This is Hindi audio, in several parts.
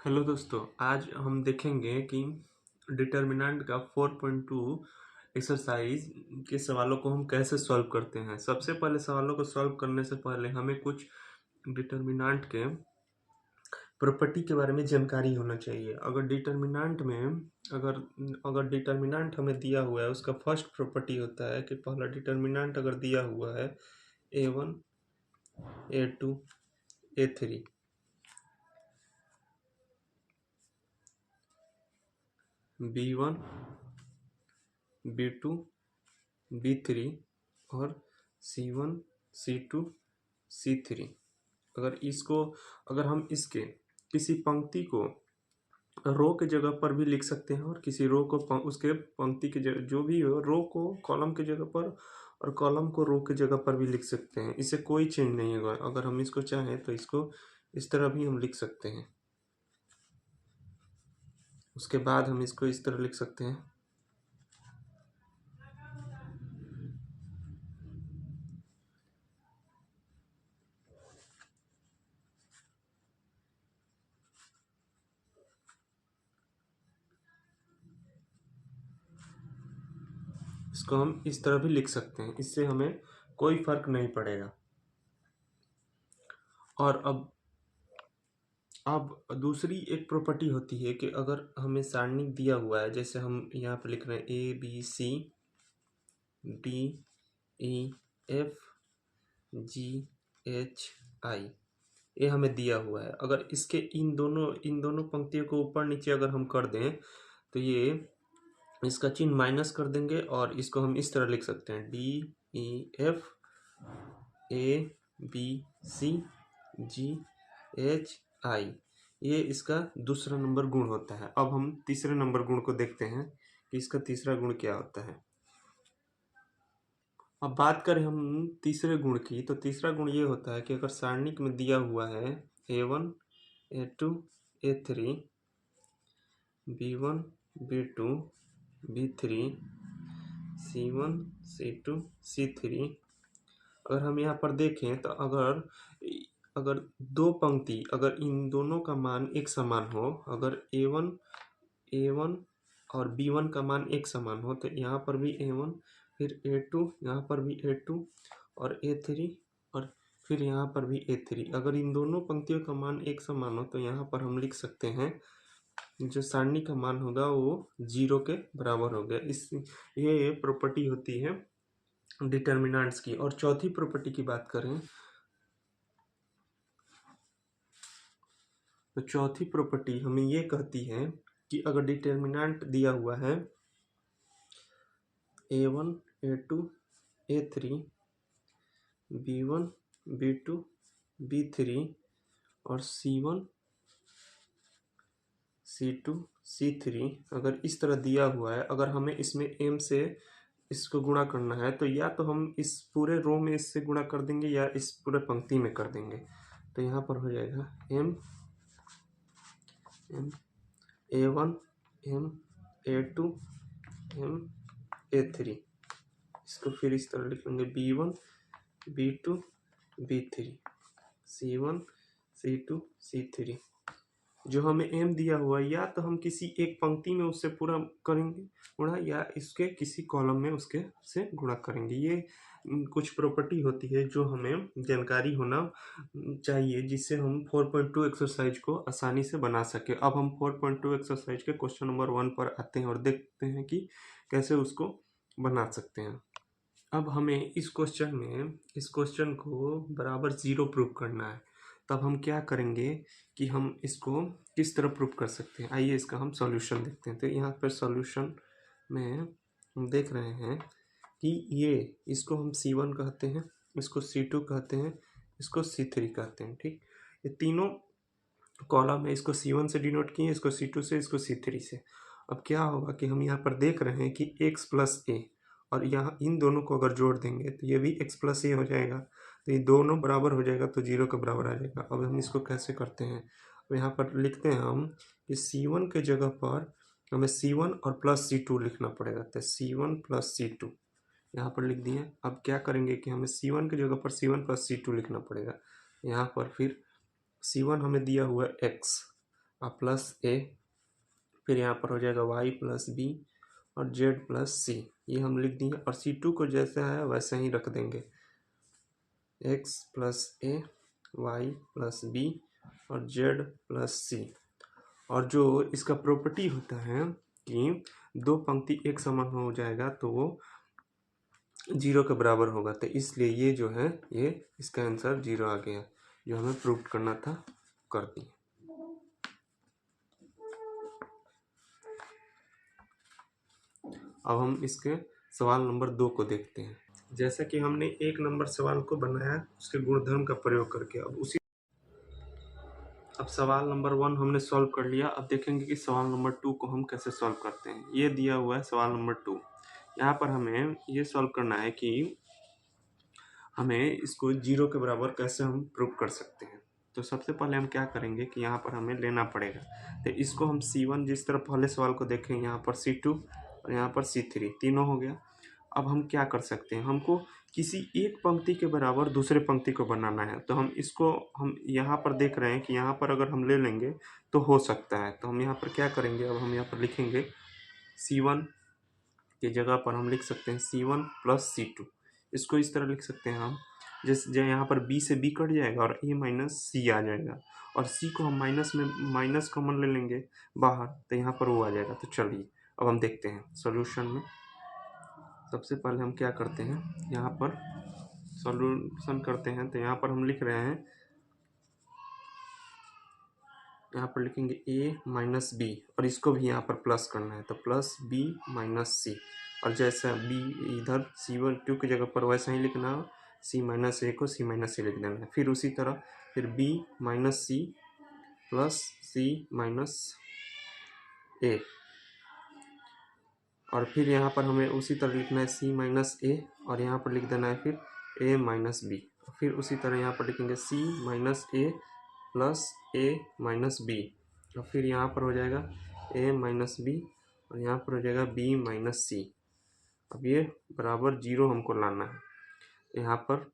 हेलो दोस्तों, आज हम देखेंगे कि डिटर्मिनेंट का 4.2 एक्सरसाइज के सवालों को हम कैसे सॉल्व करते हैं। सबसे पहले सवालों को सॉल्व करने से पहले हमें कुछ डिटर्मिनेंट के प्रॉपर्टी के बारे में जानकारी होना चाहिए। अगर डिटर्मिनेंट हमें दिया हुआ है, उसका फर्स्ट प्रॉपर्टी होता है कि पहला डिटर्मिनेंट अगर दिया हुआ है A1 A2 A3, B1 B2 B3 और C1 C2 C3। अगर हम इसके किसी पंक्ति को रो के जगह पर भी लिख सकते हैं और किसी रो को उसके पंक्ति के जगह, जो भी हो, रो को कॉलम के जगह पर और कॉलम को रो के जगह पर भी लिख सकते हैं। इससे कोई चेंज नहीं होगा। अगर हम इसको चाहें तो इसको इस तरह भी हम लिख सकते हैं। उसके बाद हम इसको इस तरह लिख सकते हैं। इसको हम इस तरह भी लिख सकते हैं। इससे हमें कोई फर्क नहीं पड़ेगा। और अब दूसरी एक प्रॉपर्टी होती है कि अगर हमें सारणी दिया हुआ है, जैसे हम यहाँ पर लिख रहे हैं ABCDEFGHI, ये हमें दिया हुआ है। अगर इसके इन दोनों पंक्तियों को ऊपर नीचे अगर हम कर दें तो ये इसका चिन्ह माइनस कर देंगे और इसको हम इस तरह लिख सकते हैं DEFABCGHI। ये इसका दूसरा नंबर गुण होता है। अब हम तीसरे नंबर गुण को देखते हैं कि इसका तीसरा गुण क्या होता है। अब बात करें हम तीसरे गुण की, तो तीसरा गुण ये होता है कि अगर सारणिक में दिया हुआ है A1 A2 A3 B1 B2 B3 C1 C2 C3, अगर हम यहाँ पर देखें तो अगर अगर दो पंक्ति, अगर इन दोनों का मान एक समान हो, अगर A1 और B1 का मान एक समान हो, तो यहाँ पर भी A1, फिर A2, यहाँ पर भी A2 और A3, और फिर यहाँ पर भी A3। अगर इन दोनों पंक्तियों का मान एक समान हो तो यहाँ पर हम लिख सकते हैं जो सारणी का मान होगा वो 0 के बराबर हो गया। ये प्रॉपर्टी होती है डिटर्मिनेंट्स की। और चौथी प्रॉपर्टी की बात करें तो चौथी प्रॉपर्टी हमें ये कहती है कि अगर डिटर्मिनेंट दिया हुआ है A1 A2 A3 B1 B2 B3 और C1 C2 C3, अगर इस तरह दिया हुआ है, अगर हमें इसमें m से इसको गुणा करना है तो या तो हम इस पूरे रो में इससे गुणा कर देंगे या इस पूरे पंक्ति में कर देंगे। तो यहाँ पर हो जाएगा m A1 m A2 m A3। इसको फिर इस तरह लिखेंगे B1 B2 B3 C1 C2 C3। जो हमें m दिया हुआ है, या तो हम किसी एक पंक्ति में उससे पूरा करेंगे गुणा, या इसके किसी कॉलम में उसके से गुणा करेंगे। ये कुछ प्रॉपर्टी होती है जो हमें जानकारी होना चाहिए, जिससे हम 4.2 एक्सरसाइज को आसानी से बना सके। अब हम 4.2 एक्सरसाइज के क्वेश्चन नंबर 1 पर आते हैं और देखते हैं कि कैसे उसको बना सकते हैं। अब हमें इस क्वेश्चन को बराबर 0 प्रूव करना है। तब हम क्या करेंगे कि हम इसको किस तरह प्रूव कर सकते हैं। आइए इसका हम सॉल्यूशन देखते हैं। तो यहाँ पर सॉल्यूशन में हम देख रहे हैं कि इसको हम C1 कहते हैं, इसको C2 कहते हैं, इसको C3 कहते हैं। ठीक, ये तीनों कॉलम है, इसको C1 से डिनोट किए, इसको C2 से, इसको C3 से। अब क्या होगा कि हम यहाँ पर देख रहे हैं कि x प्लस ए, और यहाँ इन दोनों को अगर जोड़ देंगे तो ये भी x प्लस ए हो जाएगा। तो ये दोनों बराबर हो जाएगा तो 0 के बराबर आ जाएगा। अब हम इसको कैसे करते हैं, अब यहाँ पर लिखते हैं हम कि C1 के जगह पर हमें C1 और प्लस C2 लिखना पड़ेगा। तो C1 प्लस C2 यहाँ पर लिख दिए। अब क्या करेंगे कि हमें C1 की जगह पर C1 प्लस C2 लिखना पड़ेगा। यहाँ पर फिर C1 हमें दिया हुआ है x, प्लस ए, फिर यहाँ पर हो जाएगा y प्लस बी और z प्लस सी, ये हम लिख दिए। और C2 को जैसे है वैसे ही रख देंगे, x प्लस ए, y प्लस बी और z प्लस सी। और जो इसका प्रॉपर्टी होता है कि दो पंक्ति एक समान हो जाएगा तो वो 0 के बराबर होगा, तो इसलिए ये जो है ये इसका आंसर 0 आ गया, जो हमें प्रूव करना था कर दिए। अब हम इसके सवाल नंबर 2 को देखते हैं। जैसा कि हमने 1 नंबर सवाल को बनाया उसके गुणधर्म का प्रयोग करके, अब सवाल नंबर 1 हमने सॉल्व कर लिया। अब देखेंगे कि सवाल नंबर 2 को हम कैसे सॉल्व करते हैं। ये दिया हुआ है सवाल नंबर 2। यहाँ पर हमें ये सॉल्व करना है कि हमें इसको 0 के बराबर कैसे हम प्रूव कर सकते हैं। तो सबसे पहले हम क्या करेंगे कि यहाँ पर हमें लेना पड़ेगा, तो इसको हम C1 जिस तरह पहले सवाल को देखें, यहाँ पर C2 और यहाँ पर C3 तीनों हो गया। अब हम क्या कर सकते हैं, हमको किसी एक पंक्ति के बराबर दूसरे पंक्ति को बनाना है। तो हम इसको हम यहाँ पर देख रहे हैं कि यहाँ पर अगर हम ले लेंगे तो हो सकता है। तो हम यहाँ पर क्या करेंगे, अब हम यहाँ पर लिखेंगे C1 की जगह पर हम लिख सकते हैं C1 प्लस C2। इसको इस तरह लिख सकते हैं हम, जैसे यहाँ पर B से B कट जाएगा और A माइनस C आ जाएगा, और C को हम माइनस में माइनस कॉमन ले लेंगे बाहर, तो यहाँ पर वो आ जाएगा। तो चलिए अब हम देखते हैं सॉल्यूशन में। सबसे पहले हम क्या करते हैं, यहाँ पर सॉल्यूशन करते हैं। तो यहाँ पर हम लिख रहे हैं, यहाँ पर लिखेंगे a माइनस बी और इसको भी यहाँ पर प्लस करना है, तो प्लस b माइनस सी। और जैसा b इधर C2 की जगह पर वैसा ही लिखना, c माइनस ए को c माइनस सी लिख देना है। फिर उसी तरह फिर b minus C plus c minus A, और फिर यहाँ पर हमें उसी तरह लिखना है c माइनस ए और यहाँ पर लिख देना है फिर a माइनस बी। फिर उसी तरह यहाँ पर लिखेंगे c minus A plus a minus B, और फिर यहाँ पर हो जाएगा a माइनस बी और यहाँ पर हो जाएगा b माइनस सी। अब ये बराबर 0 हमको लाना है, यहाँ पर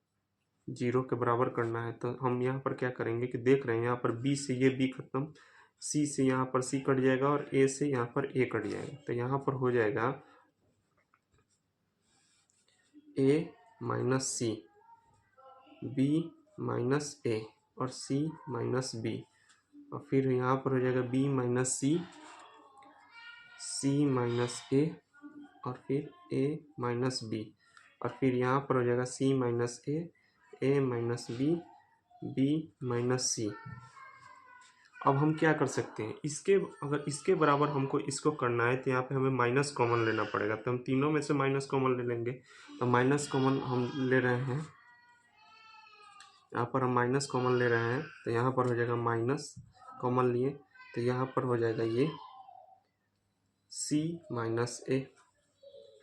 0 के बराबर करना है। तो हम यहाँ पर क्या करेंगे कि देख रहे हैं यहाँ पर b से ये b खत्म, c से यहाँ पर c कट जाएगा और a से यहाँ पर a कट जाएगा। तो यहाँ पर हो जाएगा a minus C, b minus a और c माइनस b, और फिर यहाँ पर हो जाएगा b minus C, c minus a और फिर a माइनस b, और फिर यहाँ पर हो जाएगा c minus a minus b minus c। अब हम क्या कर सकते हैं, इसके अगर इसके बराबर हमको इसको करना है तो यहाँ पे हमें माइनस कॉमन लेना पड़ेगा। तो हम तीनों में से माइनस कॉमन ले लेंगे। तो माइनस कॉमन हम ले रहे हैं, यहाँ पर हम माइनस कॉमन ले रहे हैं, तो यहाँ पर हो जाएगा माइनस कॉमन लिए, तो यहाँ पर हो जाएगा ये c माइनस a।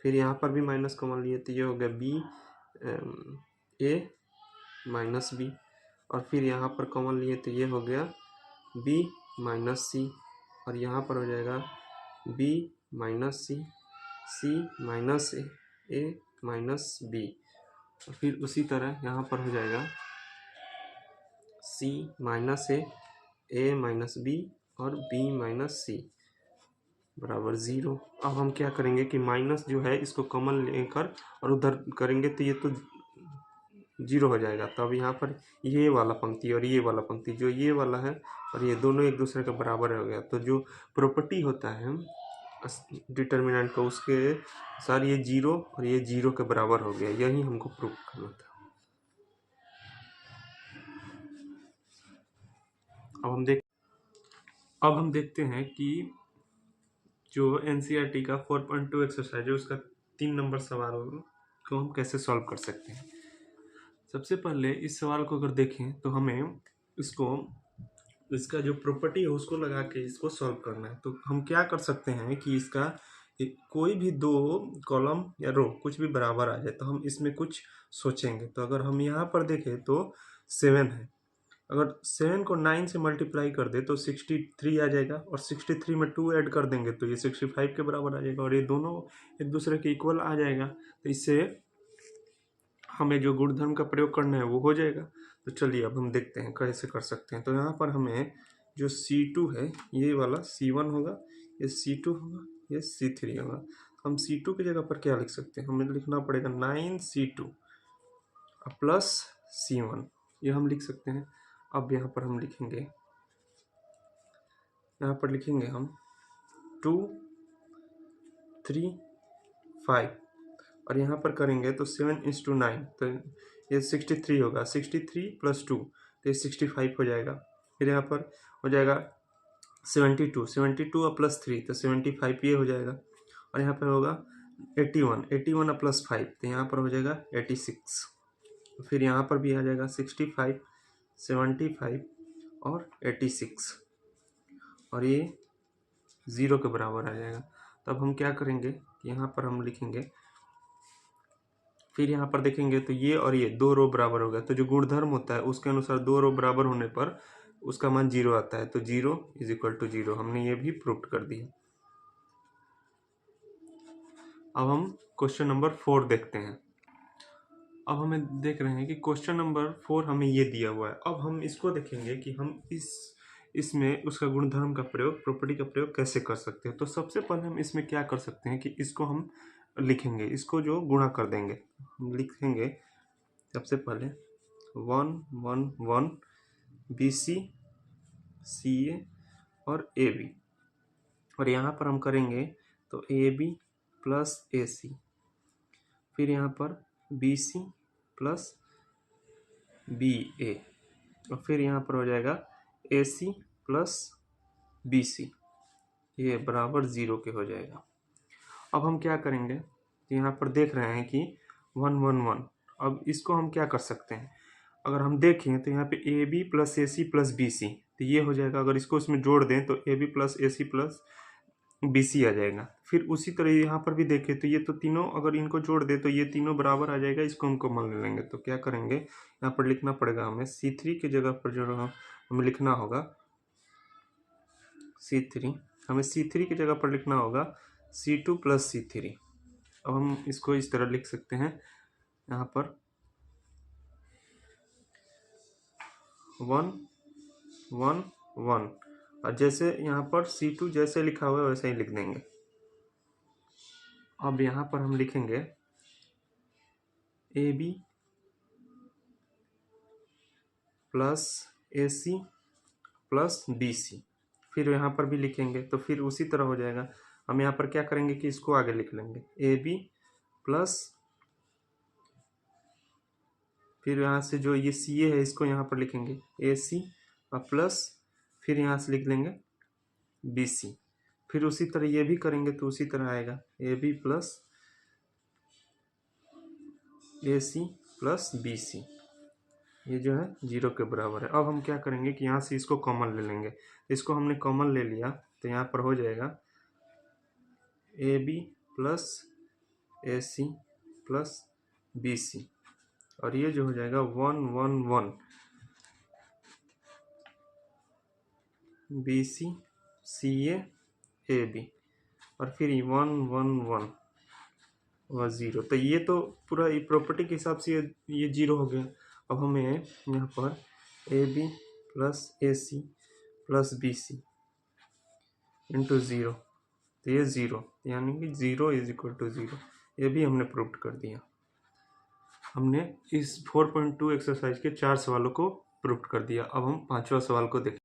फिर यहाँ पर भी माइनस कॉमन लिए तो ये हो गया b a माइनस b, और फिर यहाँ पर कॉमन लिए तो ये हो गया b माइनस सी, और यहाँ पर हो जाएगा b minus C, c minus a minus b, और फिर उसी तरह यहाँ पर हो जाएगा c minus a minus b और b माइनस सी बराबर 0। अब हम क्या करेंगे कि माइनस जो है इसको कॉमन लेकर और उधर करेंगे तो ये तो 0 हो जाएगा। तो अब यहाँ पर ये वाला पंक्ति और ये वाला पंक्ति, जो ये वाला है और ये दोनों एक दूसरे के बराबर हो गया। तो जो प्रॉपर्टी होता है डिटर्मिनेंट का, उसके सार ये 0 और ये 0 के बराबर हो गया, यही हमको प्रूव करना था। अब हम देखते हैं कि जो NCERT का 4.2 एक्सरसाइज है उसका 3 नंबर सवाल को हम कैसे सॉल्व कर सकते हैं। सबसे पहले इस सवाल को अगर देखें तो हमें इसका जो प्रॉपर्टी है उसको लगा के इसको सॉल्व करना है। तो हम क्या कर सकते हैं कि इसका कोई भी दो कॉलम या रो कुछ भी बराबर आ जाए तो हम इसमें कुछ सोचेंगे। तो अगर हम यहाँ पर देखें तो 7 है, अगर 7 को 9 से मल्टीप्लाई कर दे तो 63 आ जाएगा, और 63 में 2 ऐड कर देंगे तो ये 65 के बराबर आ जाएगा, और ये दोनों एक दूसरे के इक्वल आ जाएगा। तो इससे हमें जो गुणधर्म का प्रयोग करना है वो हो जाएगा। तो चलिए अब हम देखते हैं कैसे कर सकते हैं। तो यहाँ पर हमें जो C2 है ये वाला C1 होगा, ये C2 होगा, ये C3 होगा। हम C2 की जगह पर क्या लिख सकते हैं, हमें लिखना पड़ेगा 9C2 प्लस C1, ये हम लिख सकते हैं। अब यहाँ पर हम लिखेंगे, यहाँ पर लिखेंगे हम 2 3 5 और यहाँ पर करेंगे तो 7:9, तो ये 63 होगा। 63 + 2 तो ये 65 हो जाएगा। फिर यहाँ पर हो जाएगा 72 + 3 तो 75 ये हो जाएगा। और यहाँ पर होगा 81 + 5 तो यहाँ पर हो जाएगा 86। फिर यहाँ पर भी आ जाएगा 65 75 और 86 और ये 0 के बराबर आ जाएगा। तब हम क्या करेंगे, यहाँ पर हम लिखेंगे, फिर यहाँ पर देखेंगे तो ये और ये 2 रो बराबर होगा। तो जो गुणधर्म होता है उसके अनुसार 2 रो बराबर होने पर उसका मान 0 आता है। तो 0 = 0 हमने ये भी प्रूव कर दिया। अब हम क्वेश्चन नंबर 4 देखते हैं। अब हमें देख रहे हैं कि क्वेश्चन नंबर 4 हमें ये दिया हुआ है। अब हम इसको देखेंगे कि हम इसमें उसका गुणधर्म का प्रयोग, प्रॉपर्टी का प्रयोग कैसे कर सकते हैं। तो सबसे पहले हम इसमें क्या कर सकते हैं कि इसको हम लिखेंगे, इसको जो गुणा कर देंगे हम लिखेंगे। सबसे पहले 1 1 1 BC CA और AB, और यहाँ पर हम करेंगे तो AB + AC, फिर यहाँ पर BC + BA और फिर यहाँ पर हो जाएगा AC + BC, ये बराबर 0 के हो जाएगा। अब हम क्या करेंगे, यहाँ पर देख रहे हैं कि 1 1 1। अब इसको हम क्या कर सकते हैं, अगर हम देखें तो यहाँ पे AB + AC + BC तो ये हो जाएगा। अगर इसको इसमें जोड़ दें तो AB + AC + BC आ जाएगा। फिर उसी तरह यहाँ पर भी देखें तो ये तो तीनों, अगर इनको जोड़ दे तो ये तीनों बराबर आ जाएगा। इसको हम कॉमन ले लेंगे तो क्या करेंगे, यहाँ पर लिखना पड़ेगा हमें C3 की जगह पर जो हमें लिखना होगा C3, हमें C3 की जगह पर लिखना होगा C2 + C3। अब हम इसको इस तरह लिख सकते हैं, यहाँ पर 1 1 1 और जैसे यहाँ पर C2 जैसे लिखा हुआ है वैसे ही लिख देंगे। अब यहाँ पर हम लिखेंगे AB + AC + BC, फिर यहाँ पर भी लिखेंगे तो फिर उसी तरह हो जाएगा। हम यहाँ पर क्या करेंगे कि इसको आगे लिख लेंगे AB + फिर यहाँ से जो ये CA है इसको यहाँ पर लिखेंगे AC प्लस, फिर यहाँ से लिख लेंगे BC, फिर उसी तरह ये भी करेंगे तो उसी तरह आएगा AB + AC + BC, ये जो है 0 के बराबर है। अब हम क्या करेंगे कि यहाँ से इसको कॉमन ले लेंगे। इसको हमने कॉमन ले लिया तो यहाँ पर हो जाएगा AB + AC + BC और ये जो हो जाएगा 1 1 1 BC CA AB और फिर 1 1 1 और 0। तो ये तो पूरा प्रॉपर्टी के हिसाब से ये 0 हो गया। अब हमें यहाँ पर AB + AC + BC × 0 तो ये 0, यानी कि 0 = 0, ये भी हमने प्रूव कर दिया। हमने इस 4.2 एक्सरसाइज के 4 सवालों को प्रूव कर दिया। अब हम 5वां सवाल को देखें।